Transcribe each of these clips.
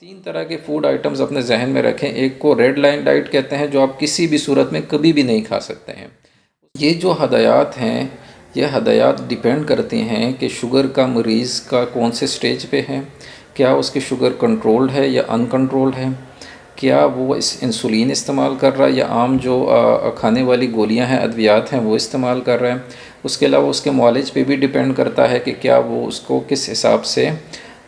तीन तरह के फूड आइटम्स अपने जहन में रखें। एक को रेड लाइन डाइट कहते हैं, जो आप किसी भी सूरत में कभी भी नहीं खा सकते हैं। ये जो हदायत हैं, ये हदायत डिपेंड करती हैं कि शुगर का मरीज़ का कौन से स्टेज पे है, क्या उसकी शुगर कंट्रोल्ड है या अनकंट्रोल्ड है, क्या वो इस इंसुलिन इस्तेमाल कर रहा है या आम जो खाने वाली गोलियां हैं, अद्वियात हैं, वो इस्तेमाल कर रहा है। उसके अलावा उसके मॉलेज पे भी डिपेंड करता है कि क्या वो उसको किस हिसाब से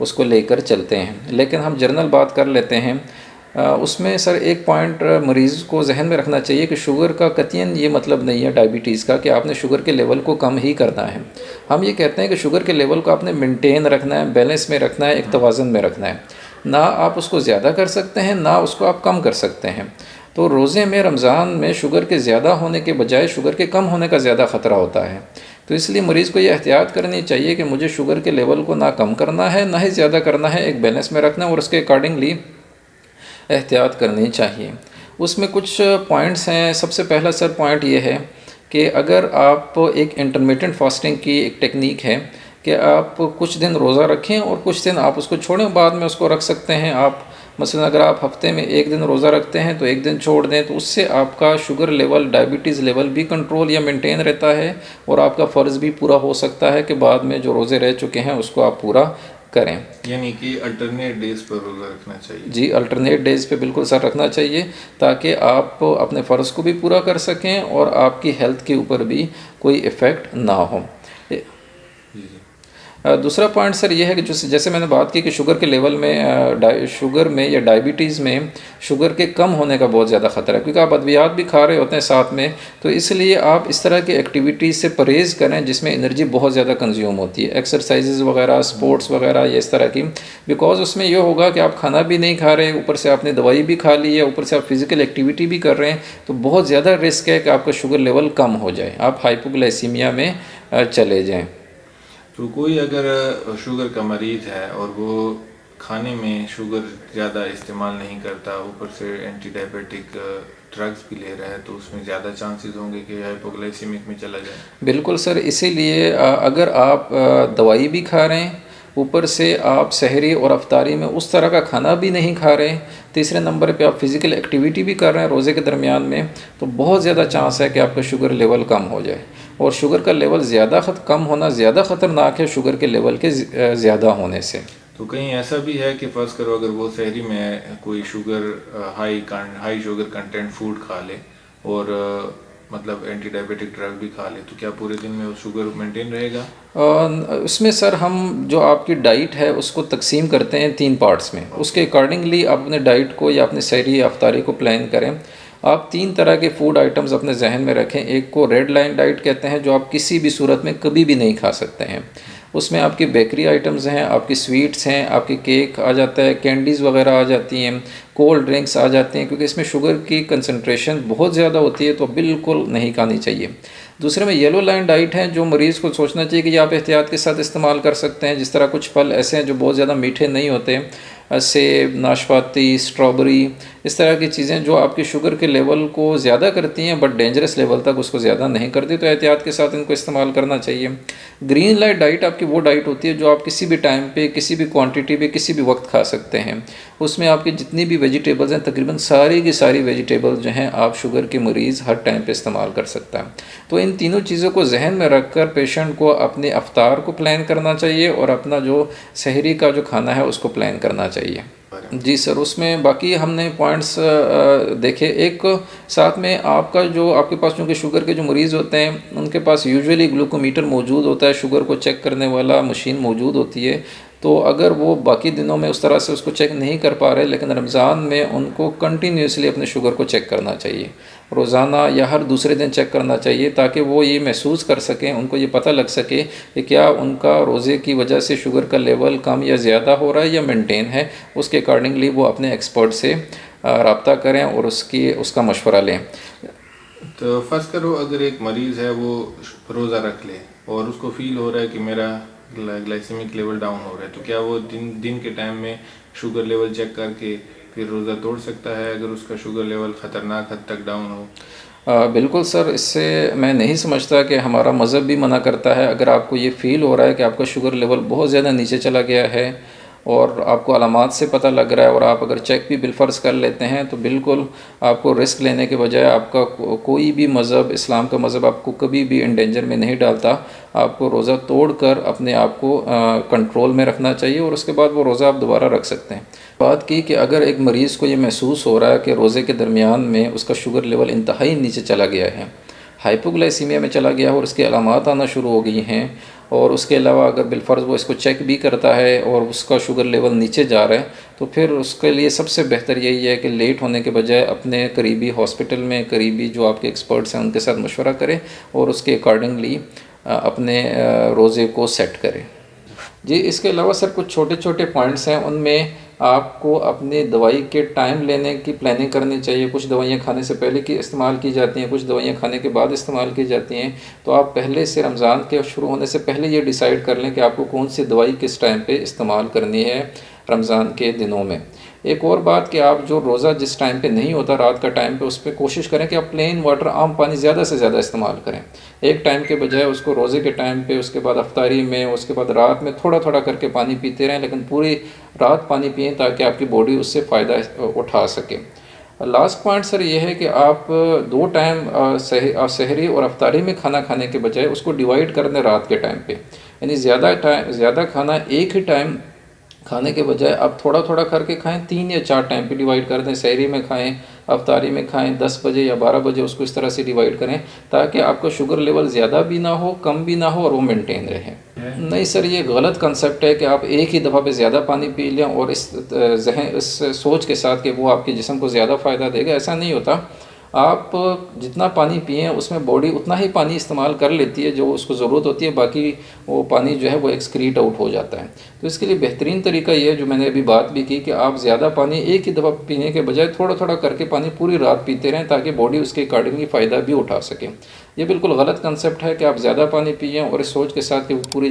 उसको लेकर चलते हैं। लेकिन हम जनरल बात कर लेते हैं। उसमें सर एक पॉइंट मरीज़ को जहन में रखना चाहिए कि शुगर का कतईन ये मतलब नहीं है डायबिटीज़ का कि आपने शुगर के लेवल को कम ही करना है। हम ये कहते हैं कि शुगर के लेवल को आपने मेंटेन रखना है, बैलेंस में रखना है, एक तवाज़न में रखना है। ना आप उसको ज़्यादा कर सकते हैं, ना उसको आप कम कर सकते हैं। तो रोज़े में, रमज़ान में शुगर के ज़्यादा होने के बजाय शुगर के कम होने का ज़्यादा ख़तरा होता है। तो इसलिए मरीज़ को ये एहतियात करनी चाहिए कि मुझे शुगर के लेवल को ना कम करना है, ना ही ज़्यादा करना है, एक बैलेंस में रखना है और उसके अकॉर्डिंगली एहतियात करनी चाहिए। उसमें कुछ पॉइंट्स हैं। सबसे पहला सर पॉइंट ये है कि अगर आप एक इंटरमिटेंट फास्टिंग की एक टेक्निक है कि आप कुछ दिन रोज़ा रखें और कुछ दिन आप उसको छोड़ें, बाद में उसको रख सकते हैं आप। मसलन अगर आप हफ्ते में एक दिन रोज़ा रखते हैं तो एक दिन छोड़ दें, तो उससे आपका शुगर लेवल, डायबिटीज़ लेवल भी कंट्रोल या मेंटेन रहता है और आपका फ़र्ज़ भी पूरा हो सकता है कि बाद में जो रोज़े रह चुके हैं उसको आप पूरा करें। यानी कि अल्टरनेट डेज पर रोज़ा रखना चाहिए। जी, अल्टरनेट डेज़ पे बिल्कुल सर रखना चाहिए, ताकि आप अपने फ़र्ज़ को भी पूरा कर सकें और आपकी हेल्थ के ऊपर भी कोई इफ़ेक्ट ना हो। जी जी। दूसरा पॉइंट सर ये है कि जैसे मैंने बात की कि शुगर के लेवल में, शुगर में या डायबिटीज़ में शुगर के कम होने का बहुत ज़्यादा ख़तरा है, क्योंकि आप अद्वियात भी खा रहे होते हैं साथ में। तो इसलिए आप इस तरह की एक्टिविटीज़ से परहेज़ करें जिसमें एनर्जी बहुत ज़्यादा कंज्यूम होती है, एक्सरसाइजेज़ वगैरह, स्पोर्ट्स वगैरह या इस तरह की। बिकॉज़ उसमें यह होगा कि आप खाना भी नहीं खा रहे, ऊपर से आपने दवाई भी खा ली है, ऊपर से आप फिज़िकल एक्टिविटी भी कर रहे हैं, तो बहुत ज़्यादा रिस्क है कि आपका शुगर लेवल कम हो जाए, आप हाइपोग्लाइसीमिया में चले जाएँ। तो कोई अगर शुगर का मरीज़ है और वो खाने में शुगर ज़्यादा इस्तेमाल नहीं करता, ऊपर से एंटी डायबिटिक ड्रग्स भी ले रहा है, तो उसमें ज़्यादा चांसेस होंगे कि हाइपोग्लाइसीमिक में चला जाए। बिल्कुल सर, इसीलिए अगर आप दवाई भी खा रहे हैं, ऊपर से आप सहरी और अफ्तारी में उस तरह का खाना भी नहीं खा रहे हैं, तीसरे नंबर पे आप फिज़िकल एक्टिविटी भी कर रहे हैं रोज़े के दरमियान में, तो बहुत ज़्यादा चांस है कि आपका शुगर लेवल कम हो जाए। और शुगर का लेवल कम होना ज़्यादा ख़तरनाक है शुगर के लेवल के ज़्यादा होने से। तो कहीं ऐसा भी है कि फ़र्ज़ करो अगर वो सहरी में कोई sugar high sugar content food खा ले और मतलब एंटी डायबिटिक ड्रग भी खा ले, तो क्या पूरे दिन में वो शुगर मेंटेन रहेगा? उसमें सर हम जो आपकी डाइट है उसको तकसीम करते हैं 3 पार्ट्स में। उसके अकॉर्डिंगली आप अपने डाइट को या अपनी सहरी या अफ्तारी को प्लान करें। आप 3 तरह के फूड आइटम्स अपने जहन में रखें। एक को रेड लाइन डाइट कहते हैं, जो आप किसी भी सूरत में कभी भी नहीं खा सकते हैं। उसमें आपकी बेकरी आइटम्स हैं, आपकी स्वीट्स हैं, आपके केक आ जाता है, कैंडीज़ वगैरह आ जाती हैं, कोल्ड ड्रिंक्स आ जाते हैं, क्योंकि इसमें शुगर की कंसंट्रेशन बहुत ज़्यादा होती है, तो बिल्कुल नहीं खानी चाहिए। दूसरे में येलो लाइन डाइट है, जो मरीज़ को सोचना चाहिए कि ये आप एहतियात के साथ इस्तेमाल कर सकते हैं। जिस तरह कुछ फल ऐसे हैं जो बहुत ज़्यादा मीठे नहीं होते, सेब, नाशपाती, स्ट्रॉबेरी, इस तरह की चीज़ें जो आपके शुगर के लेवल को ज़्यादा करती हैं बट डेंजरस लेवल तक उसको ज़्यादा नहीं करती, तो एहतियात के साथ इनको इस्तेमाल करना चाहिए। ग्रीन लाइट डाइट आपकी वो डाइट होती है जो आप किसी भी टाइम पे, किसी भी क्वांटिटी पे, किसी भी वक्त खा सकते हैं। उसमें आपकी जितनी भी वेजिटेबल्स हैं, तकरीबन सारी की सारी वेजिटेबल्स जो हैं आप शुगर के मरीज़ हर टाइम पे इस्तेमाल कर सकता है। तो इन तीनों चीज़ों को जहन में रखकर पेशेंट को अपने अफ्तार को प्लान करना चाहिए और अपना जो सहरी का जो खाना है उसको प्लान करना चाहिए। जी सर, उसमें बाकी हमने पॉइंट्स देखे। एक साथ में आपका जो आपके पास चूँकि शुगर के जो मरीज़ होते हैं उनके पास यूजुअली ग्लूकोमीटर मौजूद होता है, शुगर को चेक करने वाला मशीन मौजूद होती है। तो अगर वो बाकी दिनों में उस तरह से उसको चेक नहीं कर पा रहे, लेकिन रमज़ान में उनको कंटिन्यूसली अपने शुगर को चेक करना चाहिए, रोज़ाना या हर दूसरे दिन चेक करना चाहिए, ताकि वो ये महसूस कर सकें, उनको ये पता लग सके कि क्या उनका रोज़े की वजह से शुगर का लेवल कम या ज़्यादा हो रहा है या मेंटेन है। उसके अकॉर्डिंगली वो अपने एक्सपर्ट से रब्ता करें और उसका मशवरा लें। तो फ़र्ज़ करो अगर एक मरीज़ है वो रोज़ा रख ले और उसको फ़ील हो रहा है कि मेरा ग्लाइसेमिक लेवल डाउन हो रहा है, तो क्या वो दिन के टाइम में शुगर लेवल चेक करके फिर रोज़ा तोड़ सकता है अगर उसका शुगर लेवल ख़तरनाक हद तक डाउन हो? बिल्कुल सर, इससे मैं नहीं समझता कि हमारा मज़हब भी मना करता है। अगर आपको ये फ़ील हो रहा है कि आपका शुगर लेवल बहुत ज़्यादा नीचे चला गया है और आपको अलामात से पता लग रहा है और आप अगर चेक भी बिलफर्ज कर लेते हैं तो बिल्कुल आपको रिस्क लेने के बजाय आपका कोई भी मज़हब, इस्लाम का मज़हब आपको कभी भी इन डेंजर में नहीं डालता। आपको रोज़ा तोड़ कर अपने आप को कंट्रोल में रखना चाहिए और उसके बाद वो रोज़ा आप दोबारा रख सकते हैं। बात की कि अगर एक मरीज़ को ये महसूस हो रहा है कि रोज़े के दरमियान में उसका शुगर लेवल इंतहाई नीचे चला गया है, हाइपोग्लाइसीमिया में चला गया और उसके अलामात आना शुरू हो गई हैं, और उसके अलावा अगर बिलफर्ज वो इसको चेक भी करता है और उसका शुगर लेवल नीचे जा रहा है, तो फिर उसके लिए सबसे बेहतर यही है कि लेट होने के बजाय अपने करीबी हॉस्पिटल में करीबी जो आपके एक्सपर्ट्स हैं उनके साथ मशवरा करें और उसके अकॉर्डिंगली अपने रोज़े को सेट करें। जी, इसके अलावा सर कुछ छोटे छोटे पॉइंट्स हैं, उनमें आपको अपनी दवाई के टाइम लेने की प्लानिंग करनी चाहिए। कुछ दवाइयाँ खाने से पहले की इस्तेमाल की जाती हैं, कुछ दवाइयाँ खाने के बाद इस्तेमाल की जाती हैं। तो आप पहले से रमज़ान के शुरू होने से पहले ये डिसाइड कर लें कि आपको कौन सी दवाई किस टाइम पे इस्तेमाल करनी है रमज़ान के दिनों में। एक और बात कि आप जो रोज़ा जिस टाइम पे नहीं होता रात का टाइम पे, उस पर कोशिश करें कि आप प्लेन वाटर, आम पानी ज़्यादा से ज़्यादा इस्तेमाल करें। एक टाइम के बजाय उसको रोज़े के टाइम पे, उसके बाद अफ्तारी में, उसके बाद रात में थोड़ा थोड़ा करके पानी पीते रहें, लेकिन पूरी रात पानी पिएँ ताकि आपकी बॉडी उससे फ़ायदा उठा सके। लास्ट पॉइंट सर ये है कि आप 2 टाइम सहरी और अफ्तारी में खाना खाने के बजाय उसको डिवाइड कर दें रात के टाइम पे। यानी ज़्यादा खाना एक ही टाइम खाने के बजाय आप थोड़ा थोड़ा करके खाएं, 3 या 4 टाइम पे डिवाइड कर दें। सहरी में खाएं, अफ्तारी में खाएं, 10 बजे या 12 बजे उसको इस तरह से डिवाइड करें ताकि आपका शुगर लेवल ज़्यादा भी ना हो, कम भी ना हो और वो मेंटेन रहे। नहीं सर, ये गलत कंसेप्ट है कि आप एक ही दफ़ा पे ज़्यादा पानी पी लें और इस सोच के साथ कि वो आपके जिस्म को ज़्यादा फ़ायदा देगा। ऐसा नहीं होता। आप जितना पानी पिएँ उसमें बॉडी उतना ही पानी इस्तेमाल कर लेती है जो उसको ज़रूरत होती है, बाकी वो पानी जो है वो एक्सक्रीट आउट हो जाता है। तो इसके लिए बेहतरीन तरीका ये है, जो मैंने अभी बात भी की, कि आप ज़्यादा पानी एक ही दफ़ा पीने के बजाय थोड़ा थोड़ा करके पानी पूरी रात पीते रहें ताकि बॉडी उसके अकॉर्डिंगली फ़ायदा भी उठा सके। ये बिल्कुल गलत कंसेप्ट है कि आप ज़्यादा पानी पिएँ और इस सोच के साथ कि पूरी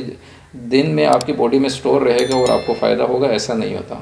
दिन में आपकी बॉडी में स्टोर रहेगा और आपको फ़ायदा होगा, ऐसा नहीं होता।